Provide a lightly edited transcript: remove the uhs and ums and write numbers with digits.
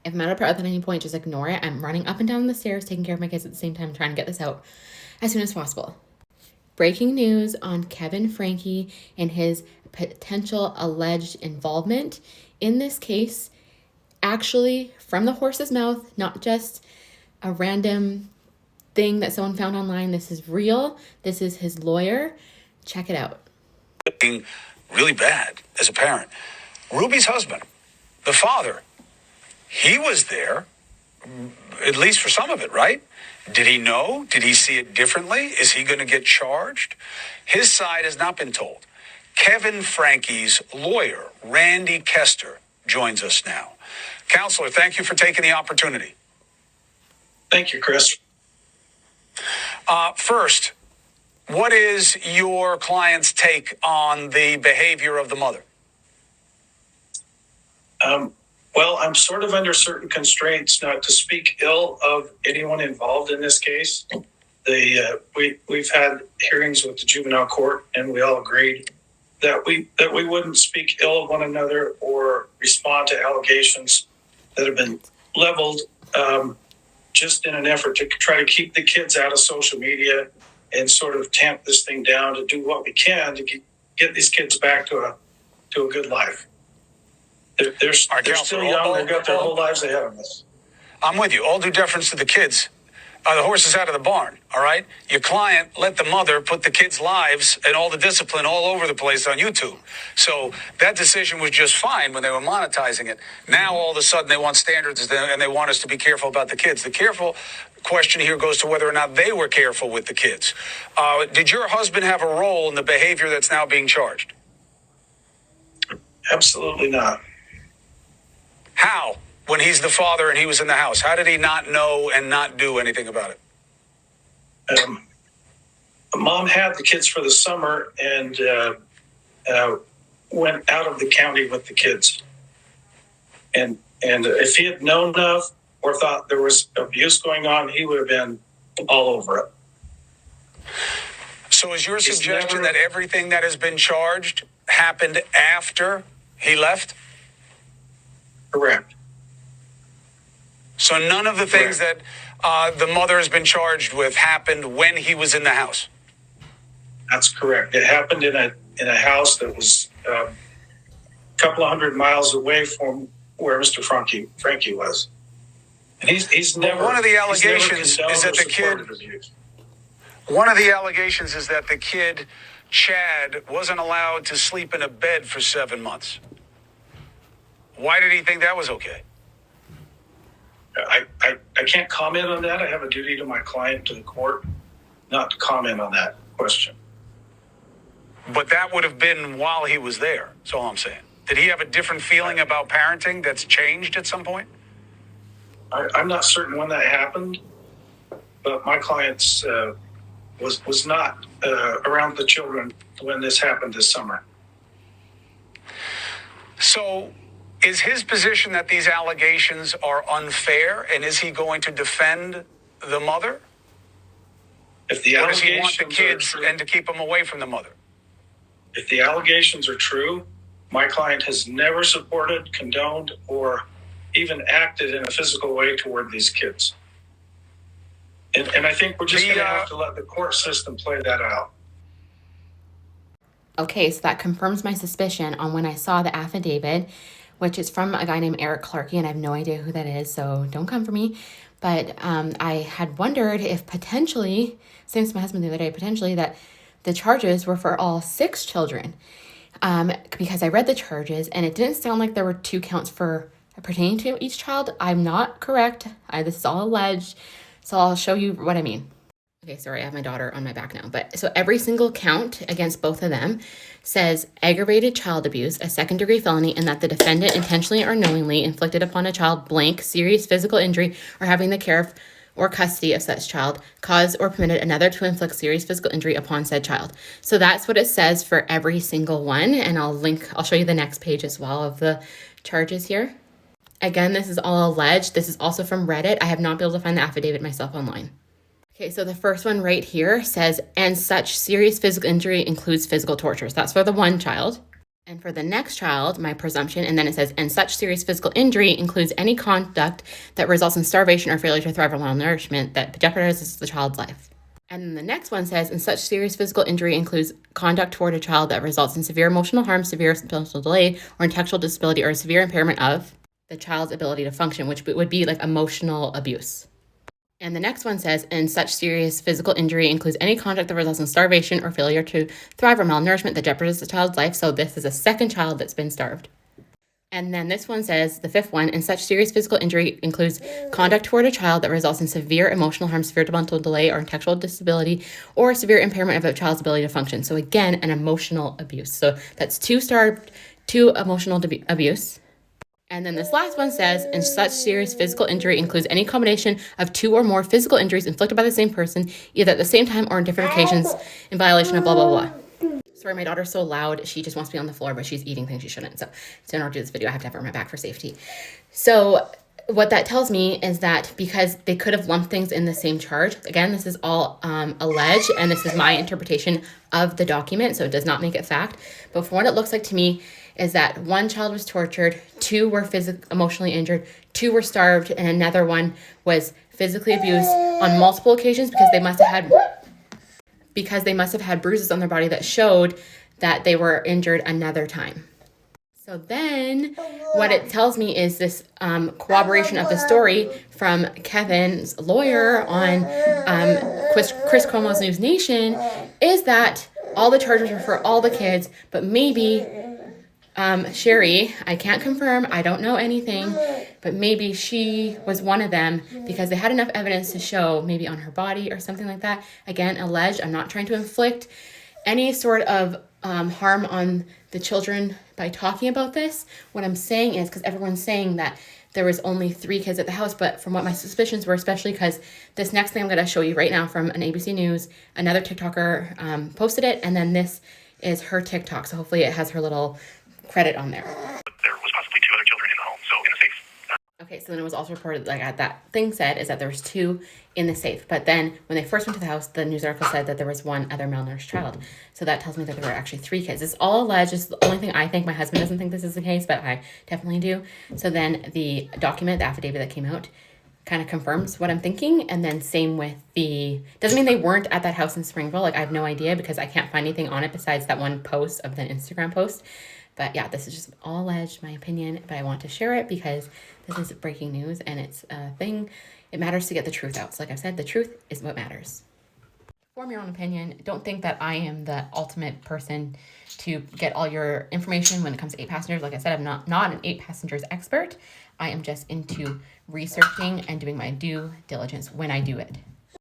If I'm at any point, just ignore it. I'm running up and down the stairs, taking care of my kids at the same time, trying to get this out as soon as possible. Breaking news on Kevin Franke and his potential alleged involvement in this case, actually from the horse's mouth, not just a random thing that someone found online. This is real. This is his lawyer. Check it out. Being really bad as a parent. Ruby's husband, the father, he was there, at least for some of it, right? Did he know? Did he see it differently? Is he going to get charged? His side has not been told. Kevin Franke's lawyer, Randy Kester, joins us now. Counselor, thank you for taking the opportunity. Thank you, Chris. First, what is your client's take on the behavior of the mother? Well, I'm sort of under certain constraints not to speak ill of anyone involved in this case. We've had hearings with the juvenile court, and we all agreed that we wouldn't speak ill of one another or respond to allegations that have been leveled, just in an effort to try to keep the kids out of social media and sort of tamp this thing down to do what we can to get these kids back to a good life. They're still young. They've got their whole lives ahead of us. I'm with you. All due deference to the kids. The horse is out of the barn, all right? Your client let the mother put the kids' lives and all the discipline all over the place on YouTube. So that decision was just fine when they were monetizing it. Now, all of a sudden, they want standards and they want us to be careful about the kids. The careful question here goes to whether or not they were careful with the kids. Did your husband have a role in the behavior that's now being charged? Absolutely not. How? When he's the father and he was in the house, how did he not know and not do anything about it? Mom had the kids for the summer and went out of the county with the kids. And if he had known of or thought there was abuse going on, he would have been all over it. So is your suggestion that everything that has been charged happened after he left? Correct. So none of the things that the mother has been charged with happened when he was in the house? That's correct. It happened in a house that was a couple of 100 miles away from where Mr. Franke was. And he's never. One of the allegations is that the kid. One of the allegations is that the kid, Chad, wasn't allowed to sleep in a bed for 7 months. Why did he think that was okay? I can't comment on that. I have a duty to my client, to the court, not to comment on that question. But that would have been while he was there. That's all I'm saying. Did he have a different feeling about parenting that's changed at some point? I'm not certain when that happened, but my client was not around the children when this happened this summer. So is his position that these allegations are unfair, and is he going to defend the mother? If the or does he allegations want the kids are true, and to keep them away from the mother? If the allegations are true, my client has never supported, condoned, or even acted in a physical way toward these kids. And I think we're just going to have to let the court system play that out. Okay, so that confirms my suspicion on when I saw the affidavit, which is from a guy named Eric Clarkey, and I have no idea who that is, so don't come for me. But I had wondered if potentially, saying to my husband the other day, potentially that the charges were for all 6 children. Because I read the charges, and it didn't sound like there were 2 counts for pertaining to each child. I'm not correct. This is all alleged, so I'll show you what I mean. Okay, sorry, I have my daughter on my back now. But so every single count against both of them says aggravated child abuse, a second-degree felony, and that the defendant intentionally or knowingly inflicted upon a child blank serious physical injury or having the care of or custody of such child, caused or permitted another to inflict serious physical injury upon said child. So that's what it says for every single one, and I'll show you the next page as well of the charges here. Again, this is all alleged. This is also from Reddit. I have not been able to find the affidavit myself online. Okay, so the first one right here says, and such serious physical injury includes physical tortures. That's for the one child. And for the next child, my presumption, and then it says, and such serious physical injury includes any conduct that results in starvation or failure to thrive on malnourishment that jeopardizes the child's life. And then the next one says, and such serious physical injury includes conduct toward a child that results in severe emotional harm, severe mental delay, or intellectual disability, or severe impairment of the child's ability to function, which would be like emotional abuse. And the next one says, and such serious physical injury includes any conduct that results in starvation or failure to thrive or malnourishment that jeopardizes the child's life. So this is a second child that's been starved. And then this one says, the fifth one, and such serious physical injury includes conduct toward a child that results in severe emotional harm, severe mental delay, or intellectual disability, or severe impairment of a child's ability to function. So again, an emotional abuse. So that's 2 starved, 2 emotional abuse. And then this last one says, and such serious physical injury includes any combination of 2 or more physical injuries inflicted by the same person, either at the same time or on different occasions, in violation of blah, blah, blah. Sorry, my daughter's so loud. She just wants to be on the floor, but she's eating things she shouldn't. So in order to do this video, I have to have her on my back for safety. So what that tells me is that because they could have lumped things in the same charge, again, this is all alleged, and this is my interpretation of the document, so it does not make it fact. But from what it looks like to me, is that 1 child was tortured, 2 were emotionally injured, 2 were starved, and another one was physically abused on multiple occasions because they must have had bruises on their body that showed that they were injured another time. So then what it tells me is this corroboration of the story from Kevin's lawyer on Chris Cuomo's News Nation is that all the charges are for all the kids, but maybe Sherry, I can't confirm, I don't know anything, but maybe she was one of them because they had enough evidence to show maybe on her body or something like that. Again, alleged. I'm not trying to inflict any sort of harm on the children by talking about this. What I'm saying is, because everyone's saying that there was only 3 kids at the house, but from what my suspicions were, especially because this next thing I'm going to show you right now from an ABC News, another TikToker posted it, and then this is her TikTok, so hopefully it has her little credit on there. There was possibly 2 other children in the home, so in the safe. Okay, so then it was also reported, like that thing said, is that there was 2 in the safe. But then when they first went to the house, the news article said that there was 1 other malnourished child. So that tells me that there were actually 3 kids. It's all alleged. It's the only thing I think. My husband doesn't think this is the case, but I definitely do. So then the document, the affidavit that came out, kind of confirms what I'm thinking. And then same with doesn't mean they weren't at that house in Springville. Like, I have no idea because I can't find anything on it besides that one post of the Instagram post. But yeah, this is just all alleged, my opinion, but I want to share it because this is breaking news and it's a thing. It matters to get the truth out. So like I said, the truth is what matters. Form your own opinion. Don't think that I am the ultimate person to get all your information when it comes to 8 passengers. Like I said, I'm not an 8 passengers expert. I am just into researching and doing my due diligence when I do it.